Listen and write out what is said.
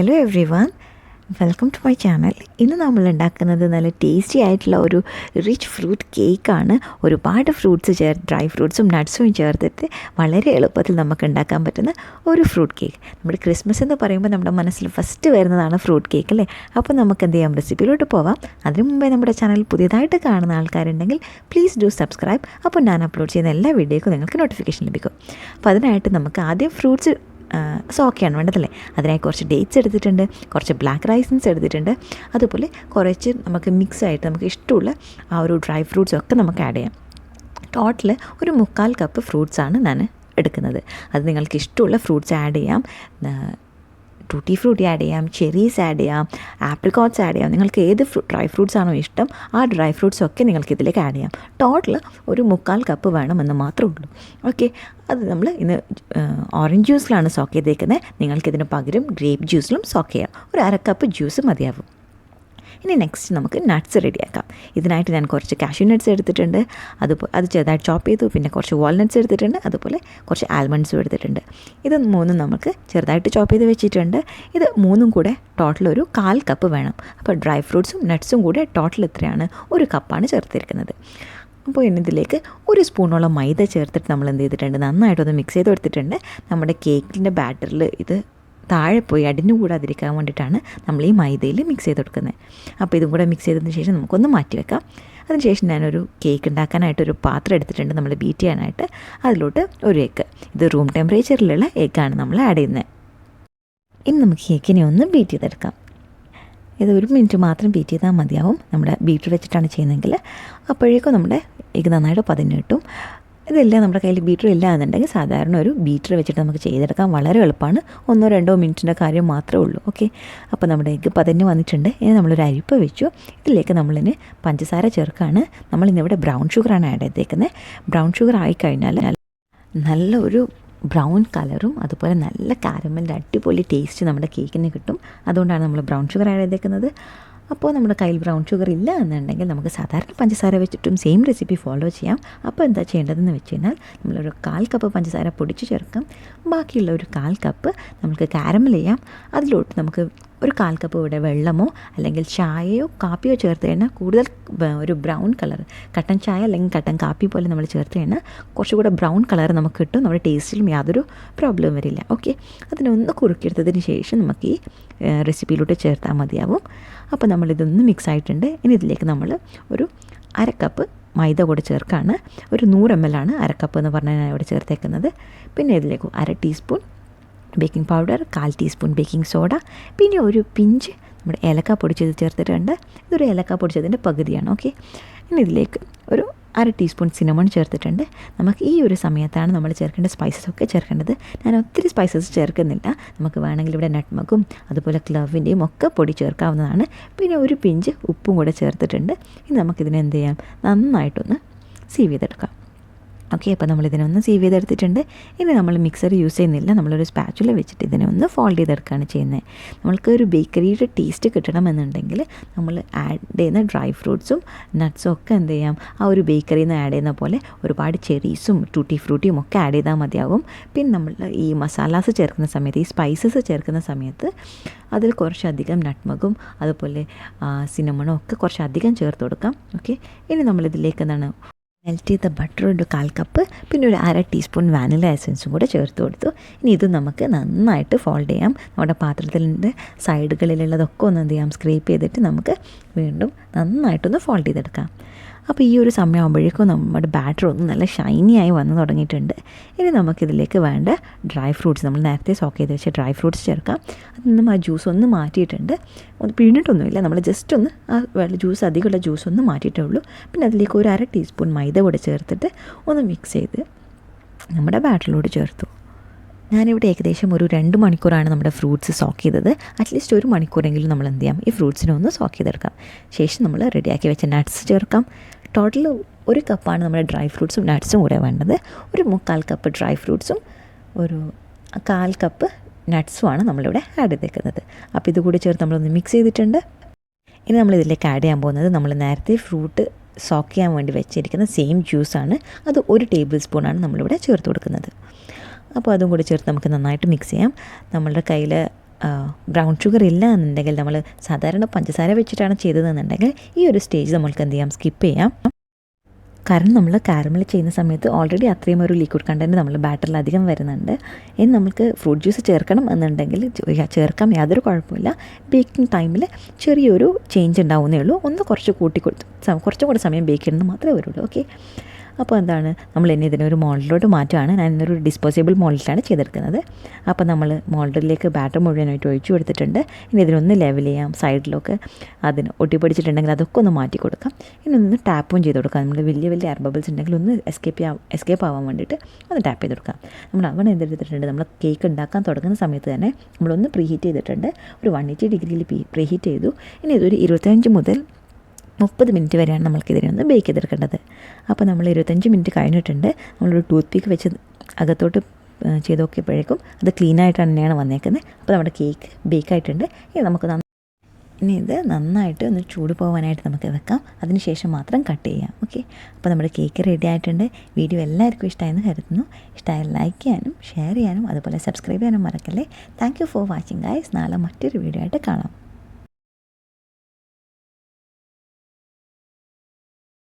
Hello everyone, welcome to my channel. ഇന്ന് നമ്മൾ ഉണ്ടാക്കുന്നത് നല്ല ടേസ്റ്റി ആയിട്ടുള്ള ഒരു റിച്ച് ഫ്രൂട്ട് കേക്കാണ്. ഒരുപാട് ഫ്രൂട്ട്സ് ഡ്രൈ ഫ്രൂട്ട്സും നട്ട്സും ചേർത്തിട്ട് വളരെ എളുപ്പത്തിൽ നമുക്ക് ഉണ്ടാക്കാൻ പറ്റുന്ന ഒരു ഫ്രൂട്ട് കേക്ക്. നമ്മുടെ ക്രിസ്മസ് എന്ന് പറയുമ്പോൾ നമ്മുടെ മനസ്സിൽ ഫസ്റ്റ് വരുന്നതാണ് ഫ്രൂട്ട് കേക്ക് അല്ലേ. അപ്പോൾ നമുക്ക് എന്ത് ചെയ്യാം, റെസിപ്പിയിലോട്ട് പോവാം. അതിനു മുമ്പേ നമ്മുടെ ചാനൽ പുതിയതായിട്ട് കാണുന്ന ആൾക്കാരുണ്ടെങ്കിൽ പ്ലീസ് ഡു സബ്സ്ക്രൈബ്. അപ്പോൾ ഞാൻ അപ്ലോഡ് ചെയ്യുന്ന എല്ലാ വീഡിയോക്കും നിങ്ങൾക്ക് നോട്ടിഫിക്കേഷൻ ലഭിക്കും. അപ്പോൾ അതിനായിട്ട് നമുക്ക് ആദ്യം ഫ്രൂട്ട്സ് സോക്കാണ് വേണ്ടതല്ലേ. അതിനായി കുറച്ച് ഡേറ്റ്സ് എടുത്തിട്ടുണ്ട്, കുറച്ച് ബ്ലാക്ക് റൈസിൻസ് എടുത്തിട്ടുണ്ട്, അതുപോലെ കുറച്ച് നമുക്ക് മിക്സായിട്ട് നമുക്ക് ഇഷ്ടമുള്ള ആ ഒരു ഡ്രൈ ഫ്രൂട്ട്സ് ഒക്കെ നമുക്ക് ആഡ് ചെയ്യാം. ടോട്ടൽ ഒരു 3/4 കപ്പ് ഫ്രൂട്ട്സാണ് ഞാൻ എടുക്കുന്നത്. അത് നിങ്ങൾക്ക് ഇഷ്ടമുള്ള ഫ്രൂട്ട്സ് ആഡ് ചെയ്യാം. ടൂട്ടി ഫ്രൂട്ടി ആഡ് ചെയ്യാം, ചെറീസ് ആഡ് ചെയ്യാം, ആപ്രിക്കോട്ട്സ് ആഡ് ചെയ്യാം. നിങ്ങൾക്ക് ഏത് ഡ്രൈ ഫ്രൂട്ട്സ് ആണോ ഇഷ്ടം ആ ഡ്രൈ ഫ്രൂട്ട്സ് ഒക്കെ നിങ്ങൾക്ക് ഇതിലേക്ക് ആഡ് ചെയ്യാം. ടോട്ടൽ ഒരു 3/4 കപ്പ് വേണമെന്ന് മാത്രമേ ഉള്ളൂ. ഓക്കെ, അത് നമ്മൾ ഇന്ന് ഓറഞ്ച് ജ്യൂസിലാണ് സോക്ക് ചെയ്തേക്കുന്നത്. നിങ്ങൾക്കിതിന് പകരം ഗ്രേപ്പ് ജ്യൂസിലും സോക്ക് ചെയ്യാം. ഒരു 1/2 കപ്പ് ജ്യൂസ് മതിയാവും. ഇനി നെക്സ്റ്റ് നമുക്ക് നട്ട്സ് റെഡിയാക്കാം. ഇതിനായിട്ട് ഞാൻ കുറച്ച് കാഷ്യൂ നട്ട്സ് എടുത്തിട്ടുണ്ട്, അത് ചെറുതായിട്ട് ചോപ്പ് ചെയ്തു. പിന്നെ കുറച്ച് വാൾനട്ട്സ് എടുത്തിട്ടുണ്ട്, അതുപോലെ കുറച്ച് ആൽമണ്ട്സും എടുത്തിട്ടുണ്ട്. ഇത് മൂന്നും നമുക്ക് ചെറുതായിട്ട് ചോപ്പ് ചെയ്ത് വെച്ചിട്ടുണ്ട്. ഇത് മൂന്നും കൂടെ ടോട്ടൽ ഒരു 1/4 കപ്പ് വേണം. അപ്പോൾ ഡ്രൈ ഫ്രൂട്ട്സും നട്ട്സും കൂടെ ടോട്ടൽ എത്രയാണ്? 1 കപ്പാണ് ചേർത്തിരിക്കുന്നത്. അപ്പോൾ ഇതിലേക്ക് 1 സ്പൂണോളം മൈദ ചേർത്തിട്ട് നമ്മൾ എന്ത് ചെയ്തിട്ടുണ്ട്, നന്നായിട്ടൊന്ന് മിക്സ് ചെയ്ത് കൊടുത്തിട്ടുണ്ട്. നമ്മുടെ കേക്കിൻ്റെ ബാറ്ററിൽ ഇത് താഴെ പോയി അടിഞ്ഞു കൂടാതിരിക്കാൻ വേണ്ടിയിട്ടാണ് നമ്മൾ ഈ മൈദയിൽ മിക്സ് ചെയ്ത് കൊടുക്കുന്നത്. അപ്പോൾ ഇതും കൂടെ മിക്സ് ചെയ്തതിന് ശേഷം നമുക്കൊന്ന് മാറ്റി വെക്കാം. അതിനുശേഷം ഞാനൊരു കേക്ക് ഉണ്ടാക്കാനായിട്ടൊരു പാത്രം എടുത്തിട്ടുണ്ട്, നമ്മൾ ബീറ്റ് ചെയ്യാനായിട്ട്. അതിലോട്ട് ഒരു എഗ്ഗ്, ഇത് റൂം ടെമ്പറേച്ചറിലുള്ള എഗ്ഗാണ് നമ്മൾ ആഡ് ചെയ്യുന്നത്. ഇനി നമുക്ക് കേക്കിനെ ഒന്ന് ബീറ്റ് ചെയ്തെടുക്കാം. ഇത് 1 മിനിറ്റ് മാത്രം ബീറ്റ് ചെയ്താൽ മതിയാവും. നമ്മുടെ ബീറ്റർ വെച്ചിട്ടാണ് ചെയ്യുന്നതെങ്കിൽ അപ്പോഴേക്കും നമ്മുടെ എഗ്ഗ് നന്നായിട്ട് പതിഞ്ഞ് കിട്ടും. ഇതെല്ലാം നമ്മുടെ കയ്യിൽ ബീറ്റർ ഇല്ല എന്നുണ്ടെങ്കിൽ സാധാരണ ഒരു ബീറ്റർ വെച്ചിട്ട് നമുക്ക് ചെയ്തെടുക്കാം. വളരെ എളുപ്പമാണ്. 1-2 മിനിറ്റിൻ്റെ കാര്യം മാത്രമേ ഉള്ളൂ. ഓക്കെ, അപ്പോൾ നമ്മുടെ എഗ്ഗ് പതിഞ്ഞ് വന്നിട്ടുണ്ട്. ഇനി നമ്മളൊരു അരിപ്പ വെച്ചു. ഇതിലേക്ക് നമ്മളിന് പഞ്ചസാര ചേർക്കുകയാണ്. നമ്മളിന്നിവിടെ ബ്രൗൺ ഷുഗറാണ് ആഡ് ചെയ്തേക്കുന്നത്. ബ്രൗൺ ഷുഗർ ആയിക്കഴിഞ്ഞാൽ നല്ല ഒരു ബ്രൗൺ കളറും അതുപോലെ നല്ല കാരമലിൻ്റെ അടിപൊളി ടേസ്റ്റ് നമ്മുടെ കേക്കിന് കിട്ടും. അതുകൊണ്ടാണ് നമ്മൾ ബ്രൗൺ ഷുഗർ ആഡ് ചെയ്തേക്കുന്നത്. അപ്പോൾ നമ്മുടെ കയ്യിൽ ബ്രൗൺ ഷുഗർ ഇല്ല എന്നുണ്ടെങ്കിൽ നമുക്ക് സാധാരണ പഞ്ചസാര വെച്ചിട്ടും സെയിം റെസിപ്പി ഫോളോ ചെയ്യാം. അപ്പോൾ എന്താ ചെയ്യേണ്ടതെന്ന് വെച്ച് കഴിഞ്ഞാൽ നമ്മളൊരു 1/4 കപ്പ് പഞ്ചസാര പൊടിച്ച് ചേർക്കാം. ബാക്കിയുള്ള ഒരു 1/4 കപ്പ് നമുക്ക് കാരമൽ ചെയ്യാം. അതിലോട്ട് നമുക്ക് ഒരു 1/4 കപ്പ് ഇവിടെ വെള്ളമോ അല്ലെങ്കിൽ ചായയോ കാപ്പിയോ ചേർത്ത് കഴിഞ്ഞാൽ കൂടുതൽ ഒരു ബ്രൗൺ കളർ, കട്ടൻ ചായ അല്ലെങ്കിൽ കട്ടൻ കാപ്പി പോലെ നമ്മൾ ചേർത്ത് കഴിഞ്ഞാൽ കുറച്ചുകൂടെ ബ്രൗൺ കളർ നമുക്ക് കിട്ടും. നമ്മുടെ ടേസ്റ്റിലും യാതൊരു പ്രോബ്ലം വരില്ല. ഓക്കെ, അതിനൊന്ന് കുറുക്കിയെടുത്തതിന് ശേഷം നമുക്ക് ഈ റെസിപ്പിയിലോട്ട് ചേർത്താൽ മതിയാവും. അപ്പോൾ നമ്മളിതൊന്ന് മിക്സ് ആയിട്ടുണ്ട്. ഇനി ഇതിലേക്ക് നമ്മൾ ഒരു 1/2 കപ്പ് മൈദ കൂടെ ചേർക്കാണ്. ഒരു 100 ml ആണ് 1/2 കപ്പ് എന്ന് പറഞ്ഞാൽ ഞാൻ ഇവിടെ ചേർത്തേക്കുന്നത്. പിന്നെ ഇതിലേക്ക് 1/2 teaspoon baking powder, 1/4 teaspoon baking soda, പിന്നെ ഒരു പിഞ്ച് നമ്മുടെ ഏലക്ക പൊടിച്ചത് ചേർത്തിട്ടുണ്ട്. ഇതൊരു ഏലക്ക പൊടിച്ചതിൻ്റെ പകുതിയാണ്. ഓക്കെ, ഇനി ഇതിലേക്ക് ഒരു 1/2 ടീസ്പൂൺ സിനമൺ ചേർത്തിട്ടുണ്ട്. നമുക്ക് ഈ ഒരു സമയത്താണ് നമ്മൾ ചേർക്കേണ്ട സ്പൈസസ് ഒക്കെ ചേർക്കേണ്ടത്. ഞാൻ ഒത്തിരി സ്പൈസസ് ചേർക്കുന്നില്ല. നമുക്ക് വേണമെങ്കിൽ ഇവിടെ നട്ട്മഗും അതുപോലെ ക്ലവിൻ്റെയും ഒക്കെ പൊടി ചേർക്കാവുന്നതാണ്. പിന്നെ ഒരു പിഞ്ച് ഉപ്പും കൂടെ ചേർത്തിട്ടുണ്ട്. ഇനി നമുക്കിതിനെ എന്ത് ചെയ്യാം, നന്നായിട്ടൊന്ന് സീവ് ചെയ്തെടുക്കാം. ഓക്കെ, അപ്പോൾ നമ്മളിതിനൊന്ന് സീവ് ചെയ്തെടുത്തിട്ടുണ്ട്. ഇനി നമ്മൾ മിക്സർ യൂസ് ചെയ്യുന്നില്ല, നമ്മളൊരു സ്പാച്ചുല വെച്ചിട്ട് ഇതിനെ ഒന്ന് ഫോൾഡ് ചെയ്തെടുക്കുകയാണ് ചെയ്യുന്നത്. നമ്മൾക്ക് ഒരു ബേക്കറിയുടെ ടേസ്റ്റ് കിട്ടണമെന്നുണ്ടെങ്കിൽ നമ്മൾ ആഡ് ചെയ്യുന്ന ഡ്രൈ ഫ്രൂട്ട്സും നട്ട്സും ഒക്കെ എന്ത് ചെയ്യാം, ആ ഒരു ബേക്കറിയിൽ നിന്ന് ആഡ് ചെയ്യുന്ന പോലെ ഒരുപാട് ചെറീസും ടൂട്ടി ഫ്രൂട്ടിയും ഒക്കെ ആഡ് ചെയ്താൽ മതിയാവും. പിന്നെ നമ്മൾ ഈ മസാലാസ് ചേർക്കുന്ന സമയത്ത്, ഈ സ്പൈസസ് ചേർക്കുന്ന സമയത്ത് അതിൽ കുറച്ചധികം നട്ട്മഗും അതുപോലെ സിനമണും ഒക്കെ കുറച്ചധികം ചേർത്ത് കൊടുക്കാം. ഓക്കെ, ഇനി നമ്മളിതിലേക്ക് എന്താണ് മെൽറ്റ് ചെയ്ത ബട്ടർ ഒരു 1/4 കപ്പ്, പിന്നെ ഒരു 1/2 ടീസ്പൂൺ വാനില എസൻസും കൂടെ ചേർത്ത് കൊടുത്തു. ഇനി ഇത് നമുക്ക് നന്നായിട്ട് ഫോൾഡ് ചെയ്യാം. നമ്മുടെ പാത്രത്തിൻ്റെ സൈഡുകളിലുള്ളതൊക്കെ ഒന്ന് എന്ത് ചെയ്യാം, സ്ക്രേപ്പ് ചെയ്തിട്ട് നമുക്ക് വീണ്ടും നന്നായിട്ടൊന്ന് ഫോൾഡ് ചെയ്തെടുക്കാം. അപ്പോൾ ഈ ഒരു സമയമാകുമ്പോഴേക്കും നമ്മുടെ ബാറ്റർ ഒന്ന് നല്ല ഷൈനിയായി വന്ന് തുടങ്ങിയിട്ടുണ്ട്. ഇനി നമുക്കിതിലേക്ക് വേണ്ട ഡ്രൈ ഫ്രൂട്ട്സ്, നമ്മൾ നേരത്തെ സോക്ക് ചെയ്ത് വെച്ച ഡ്രൈ ഫ്രൂട്ട്സ് ചേർക്കാം. അതിൽ നിന്നും ആ ജ്യൂസ് ഒന്ന് മാറ്റിയിട്ടുണ്ട്. ഒന്ന് പിഴിഞ്ഞിട്ടൊന്നുമില്ല, നമ്മൾ ജസ്റ്റ് ഒന്ന് ആ ജ്യൂസ് അധികമുള്ള ജ്യൂസ് ഒന്ന് മാറ്റിയിട്ടേ ഉള്ളൂ. പിന്നെ അതിലേക്ക് ഒരു 1/2 ടീസ്പൂൺ മൈദ കൂടെ ചേർത്തിട്ട് ഒന്ന് മിക്സ് ചെയ്ത് നമ്മുടെ ബാറ്ററിലോട്ട് ചേർത്തു. ഞാനിവിടെ ഏകദേശം ഒരു 2 മണിക്കൂറാണ് നമ്മുടെ ഫ്രൂട്ട്സ് സോക്ക് ചെയ്തത്. അറ്റ്ലീസ്റ്റ് 1 മണിക്കൂറെങ്കിലും നമ്മൾ എന്ത് ചെയ്യാം, ഈ ഫ്രൂട്ട്സിനെ ഒന്ന് സോക്ക് ചെയ്തെടുക്കാം. ശേഷം നമ്മൾ റെഡിയാക്കി വെച്ച നട്ട്സ് ചേർക്കാം. ടോട്ടൽ 1 കപ്പാണ് നമ്മുടെ ഡ്രൈ ഫ്രൂട്ട്സും നട്ട്സും കൂടെ വേണ്ടത്. ഒരു 3/4 കപ്പ് ഡ്രൈ ഫ്രൂട്ട്സും ഒരു 1/4 കപ്പ് നട്ട്സുമാണ് നമ്മളിവിടെ ആഡ് ചെയ്തേക്കുന്നത്. അപ്പോൾ ഇതുകൂടി ചേർത്ത് നമ്മളൊന്ന് മിക്സ് ചെയ്തിട്ടുണ്ട്. ഇനി നമ്മളിതിലേക്ക് ആഡ് ചെയ്യാൻ പോകുന്നത് നമ്മൾ നേരത്തെ ഫ്രൂട്ട് സോക്ക് ചെയ്യാൻ വേണ്ടി വെച്ചിരിക്കുന്ന സെയിം ജ്യൂസാണ്. അത് 1 ടേബിൾ സ്പൂണാണ് നമ്മളിവിടെ ചേർത്ത് കൊടുക്കുന്നത്. അപ്പോൾ അതും കൂടി ചേർത്ത് നമുക്ക് നന്നായിട്ട് മിക്സ് ചെയ്യാം. നമ്മളുടെ കയ്യിൽ ബ്രൗൺ ഷുഗർ ഇല്ല എന്നുണ്ടെങ്കിൽ നമ്മൾ സാധാരണ പഞ്ചസാര വെച്ചിട്ടാണ് ചെയ്തതെന്നുണ്ടെങ്കിൽ ഈ ഒരു സ്റ്റേജ് നമ്മൾക്ക് എന്ത് ചെയ്യാം, സ്കിപ്പ് ചെയ്യാം. കാരണം നമ്മൾ കാരമൽ ചെയ്യുന്ന സമയത്ത് ഓൾറെഡി അത്രയും ഒരു ലിക്വിഡ് കണ്ടൻറ്റ് നമ്മൾ ബാറ്ററിൽ അധികം വരുന്നുണ്ട്. ഇനി നമുക്ക് ഫ്രൂട്ട് ജ്യൂസ് ചേർക്കണം എന്നുണ്ടെങ്കിൽ ചേർക്കാം, യാതൊരു കുഴപ്പമില്ല. ബേക്കിംഗ് ടൈമിൽ ചെറിയൊരു ചേഞ്ച് ഉണ്ടാവുന്നേ ഉള്ളൂ. ഒന്ന് കുറച്ച് കുറച്ചും കൂടി സമയം ബേക്ക് ചെയ്യുന്നത് മാത്രമേ വരുള്ളൂ. ഓക്കെ, അപ്പോൾ എന്താണ്, നമ്മൾ ഇനി ഇതിനൊരു മോൾഡിലോട്ട് മാറ്റുകയാണ്. ഞാൻ ഇന്നൊരു ഡിസ്പോസിബിൾ മോൾഡിലാണ് ചെയ്തെടുക്കുന്നത്. അപ്പോൾ നമ്മൾ മോൾഡിലേക്ക് ബാറ്റർ മുഴുവനായിട്ട് ഒഴിച്ചു കൊടുത്തിട്ടുണ്ട്. ഇനി ഇതിനൊന്ന് ലെവൽ ചെയ്യാം. സൈഡിലൊക്കെ അതിന് ഒട്ടിപ്പിടിച്ചിട്ടുണ്ടെങ്കിൽ അതൊക്കെ ഒന്ന് മാറ്റി കൊടുക്കാം. ഇനി ഒന്ന് ടാപ്പും ചെയ്ത് കൊടുക്കാം. നമ്മൾ വലിയ വലിയ എയർ ബബിൾസ് ഉണ്ടെങ്കിൽ ഒന്ന് എസ്കേപ്പ് ആവാൻ വേണ്ടിയിട്ട് ഒന്ന് ടാപ്പ് ചെയ്ത് കൊടുക്കാം. നമ്മൾ അവൻ എന്തെടുത്തിട്ടുണ്ട്, നമ്മൾ കേക്ക് ഉണ്ടാക്കാൻ തുടങ്ങുന്ന സമയത്ത് തന്നെ നമ്മളൊന്ന് പ്രീഹീറ്റ് ചെയ്തിട്ടുണ്ട്. ഒരു 180 ഡിഗ്രിയിൽ പ്രീഹീറ്റ് ചെയ്തു. ഇനി ഇതൊരു 25 മുതൽ 30 മിനിറ്റ് വരെയാണ് നമ്മൾക്കിതിനൊന്ന് ബേക്ക് ചെയ്തെടുക്കേണ്ടത്. അപ്പോൾ നമ്മൾ 25 മിനിറ്റ് കഴിഞ്ഞിട്ടുണ്ട്. നമ്മളൊരു ടൂത്ത് പീക്ക് വെച്ച് അകത്തോട്ട് ചെയ്ത് നോക്കിയപ്പോഴേക്കും അത് ക്ലീനായിട്ട് തന്നെയാണ് വന്നേക്കുന്നത്. അപ്പോൾ നമ്മുടെ കേക്ക് ബേക്കായിട്ടുണ്ട്. ഇനി ഇത് നന്നായിട്ട് ഒന്ന് ചൂട് പോകാനായിട്ട് നമുക്ക് വെക്കാം. അതിന് ശേഷം മാത്രം കട്ട് ചെയ്യാം. ഓക്കെ, അപ്പോൾ നമ്മുടെ കേക്ക് റെഡി ആയിട്ടുണ്ട്. വീഡിയോ എല്ലാവർക്കും ഇഷ്ടമായെന്ന് കരുതുന്നു. ഇഷ്ടമായി ലൈക്ക് ചെയ്യാനും ഷെയർ ചെയ്യാനും അതുപോലെ സബ്സ്ക്രൈബ് ചെയ്യാനും മറക്കല്ലേ. Thank you for watching guys. നാളെ മറ്റൊരു വീഡിയോ ആയിട്ട് കാണാം.